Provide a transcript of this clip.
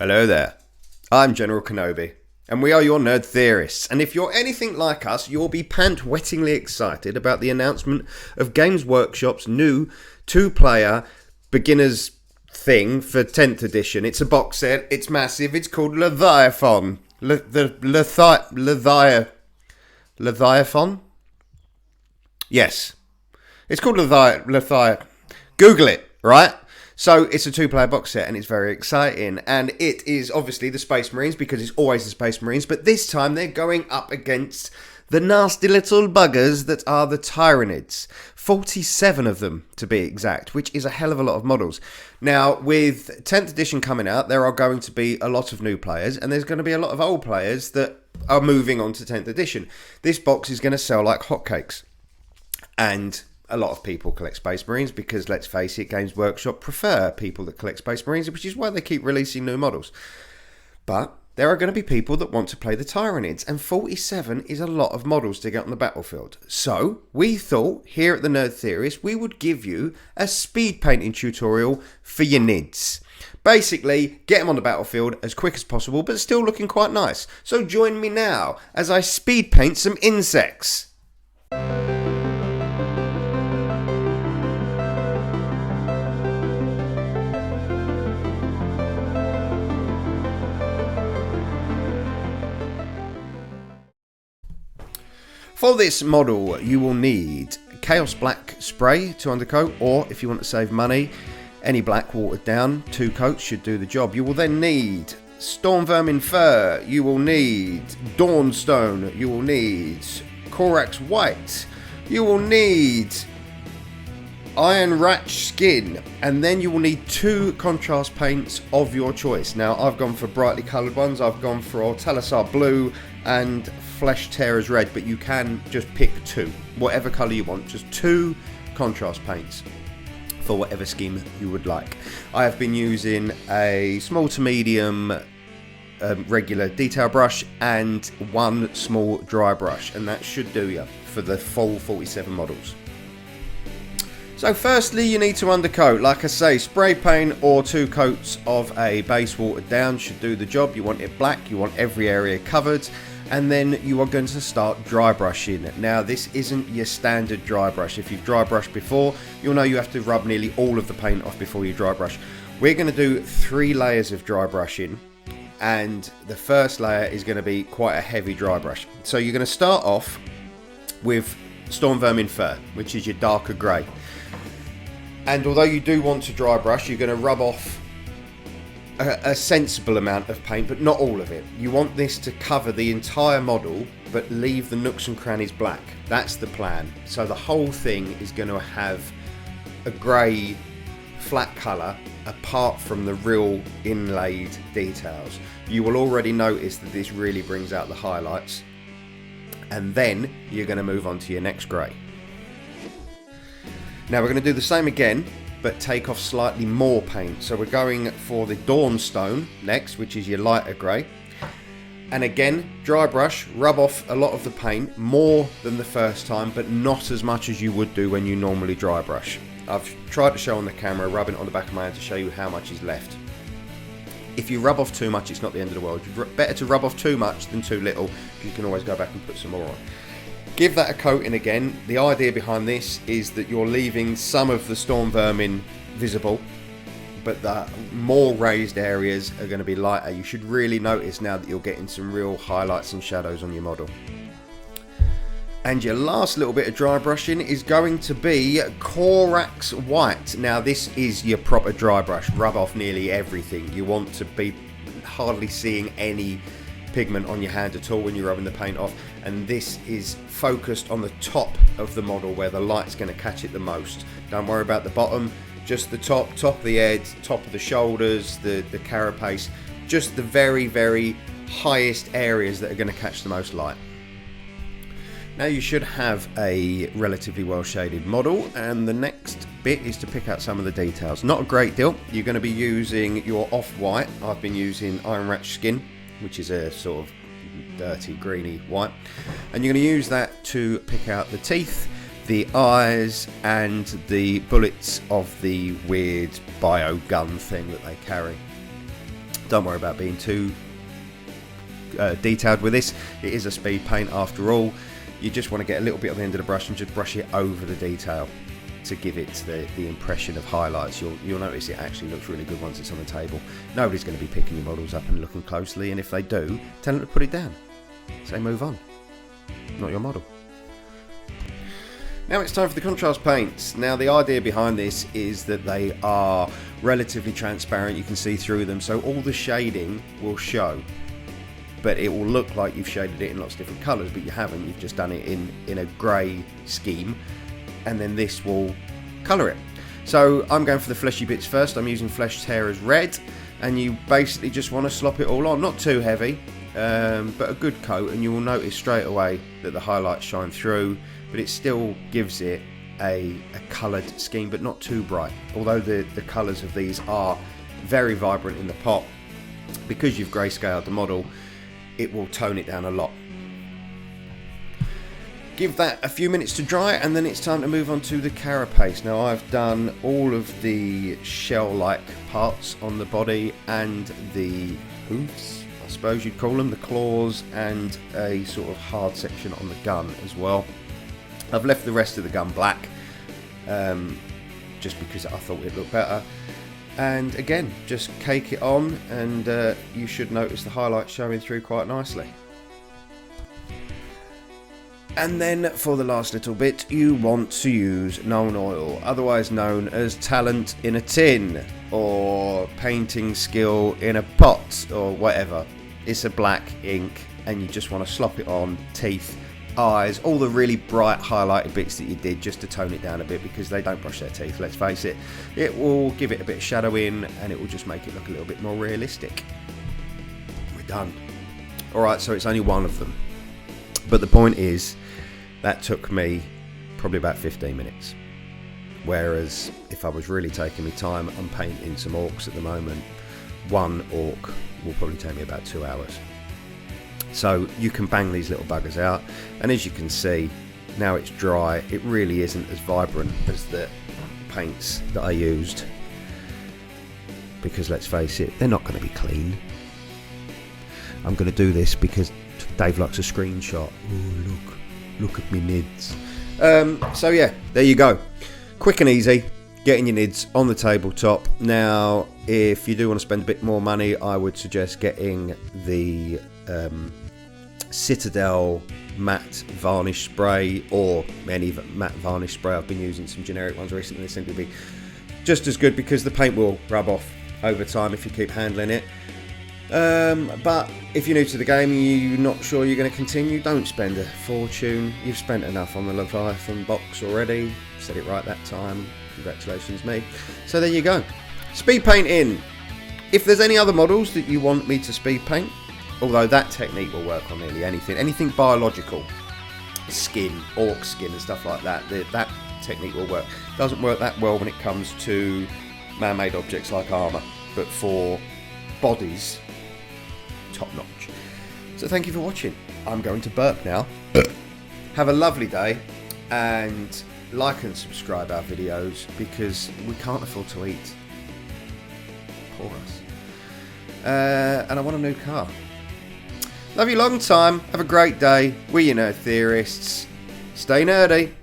Hello there, I'm General Kenobi, and we are your Nerd Theorists. And if you're anything like us, you'll be pant-wettingly excited about the announcement of Games Workshop's new two-player beginners thing for 10th edition. It's a box set, it's massive, it's called Leviathan. Leviathan? Yes. It's called Leviathan. Google it, right? So it's a two-player box set and it's very exciting. And it is obviously the Space Marines because it's always the Space Marines. But this time they're going up against the nasty little buggers that are the Tyranids. 47 of them to be exact, which is a hell of a lot of models. Now with 10th edition coming out, there are going to be a lot of new players and there's going to be a lot of old players that are moving on to 10th edition. This box is going to sell like hotcakes. And a lot of people collect Space Marines because, let's face it, Games Workshop prefer people that collect Space Marines, which is why they keep releasing new models. But there are going to be people that want to play the Tyranids, and 47 is a lot of models to get on the battlefield. So we thought, here at the Nerd Theorists, we would give you a speed painting tutorial for your nids. Basically, get them on the battlefield as quick as possible, but still looking quite nice. So join me now as I speed paint some insects. For this model, you will need Chaos Black spray to undercoat, or if you want to save money, any black watered down, 2 coats should do the job. You will then need Storm Vermin Fur, you will need Dawnstone, you will need Corax White, you will need Iron Ratch Skin, and then you will need 2 contrast paints of your choice. Now, I've gone for brightly coloured ones, I've gone for Ortelisar Blue and Flesh Tearers Red, but you can just pick 2, whatever colour you want, just 2 contrast paints for whatever scheme you would like. I have been using a small to medium regular detail brush and 1 small dry brush, and that should do you for the full 47 models. So firstly, you need to undercoat. Like I say, spray paint or 2 coats of a base watered down should do the job. You want it black, you want every area covered, and then you are going to start dry brushing. Now this isn't your standard dry brush. If you've dry brushed before, you'll know you have to rub nearly all of the paint off before you dry brush. We're going to do 3 layers of dry brushing, and the first layer is going to be quite a heavy dry brush. So you're going to start off with Storm Vermin Fur, which is your darker grey. And although you do want to dry brush, you're going to rub off a sensible amount of paint, but not all of it. You want this to cover the entire model, but leave the nooks and crannies black. That's the plan. So the whole thing is going to have a grey flat colour apart from the real inlaid details. You will already notice that this really brings out the highlights. And then you're going to move on to your next grey. Now we're going to do the same again, but take off slightly more paint. So we're going for the Dawnstone next, which is your lighter grey. And again, dry brush, rub off a lot of the paint, more than the first time, but not as much as you would do when you normally dry brush. I've tried to show on the camera, rubbing it on the back of my hand to show you how much is left. If you rub off too much, it's not the end of the world. Better to rub off too much than too little, because you can always go back and put some more on. Give that a coating again. The idea behind this is that you're leaving some of the storm vermin visible, but the more raised areas are going to be lighter. You should really notice now that you're getting some real highlights and shadows on your model. And your last little bit of dry brushing is going to be Corax White. Now this is your proper dry brush. Rub off nearly everything. You want to be hardly seeing any pigment on your hand at all when you're rubbing the paint off, and this is focused on the top of the model where the light's going to catch it the most. Don't worry about the bottom, just the top of the head, top of the shoulders, the carapace, just the very highest areas that are going to catch the most light. Now you should have a relatively well shaded model, and the next bit is to pick out some of the details. Not a great deal. You're going to be using your off-white. I've been using Iron Ratch Skin, which is a sort of dirty greeny white, and you're going to use that to pick out the teeth, the eyes, and the bullets of the weird bio gun thing that they carry. Don't worry about being too detailed with this. It is a speed paint after all. You just want to get a little bit on the end of the brush and just brush it over the detail to give it the impression of highlights. You'll notice it actually looks really good once it's on the table. Nobody's going to be picking your models up and looking closely, and if they do, tell them to put it down. Say move on. Not your model. Now it's time for the contrast paints. Now the idea behind this is that they are relatively transparent. You can see through them, so all the shading will show. But it will look like you've shaded it in lots of different colours, but you haven't. You've just done it in a grey scheme, and then this will colour it. So I'm going for the fleshy bits first. I'm using Flesh Tearers Red, and you basically just want to slop it all on. Not too heavy, but a good coat, and you will notice straight away that the highlights shine through, but it still gives it a coloured scheme, but not too bright. Although the colours of these are very vibrant in the pot, because you've grayscaled the model, it will tone it down a lot. Give that a few minutes to dry, and then it's time to move on to the carapace. Now I've done all of the shell-like parts on the body and the hooves, I suppose you'd call them, the claws, and a sort of hard section on the gun as well. I've left the rest of the gun black, just because I thought it looked better. And again, just cake it on, and you should notice the highlights showing through quite nicely. And then for the last little bit, you want to use Known Oil, otherwise known as talent in a tin, or painting skill in a pot, or whatever. It's a black ink, and you just want to slop it on teeth, eyes, all the really bright highlighted bits that you did, just to tone it down a bit, because they don't brush their teeth, let's face it. It will give it a bit of shadowing, and it will just make it look a little bit more realistic. We're done. Alright, so it's only one of them. But the point is, that took me probably about 15 minutes. Whereas, if I was really taking me time, I'm painting some orcs at the moment. One orc will probably take me about 2 hours. So you can bang these little buggers out, and as you can see, now it's dry, it really isn't as vibrant as the paints that I used, because let's face it, they're not going to be clean. I'm going to do this because Dave likes a screenshot. Oh, look at me nids. So yeah, there you go, quick and easy, getting your nids on the tabletop. Now if you do want to spend a bit more money, I would suggest getting the Citadel matte varnish spray, or any matte varnish spray. I've been using some generic ones recently. They seem to be just as good, because the paint will rub off over time if you keep handling it. But if you're new to the game and you're not sure you're going to continue, don't spend a fortune. You've spent enough on the Leviathan box already. Said it right that time. Congratulations me. So there you go. Speed painting. If there's any other models that you want me to speed paint, although that technique will work on nearly anything biological, skin, orc skin and stuff like that, that technique will work. Doesn't work that well when it comes to man-made objects like armour, but for bodies, top notch. So thank you for watching. I'm going to burp now. Have a lovely day, and like and subscribe our videos, because we can't afford to eat. Poor us. And I want a new car. Love you long time. Have a great day. We're your Nerd Theorists. Stay nerdy.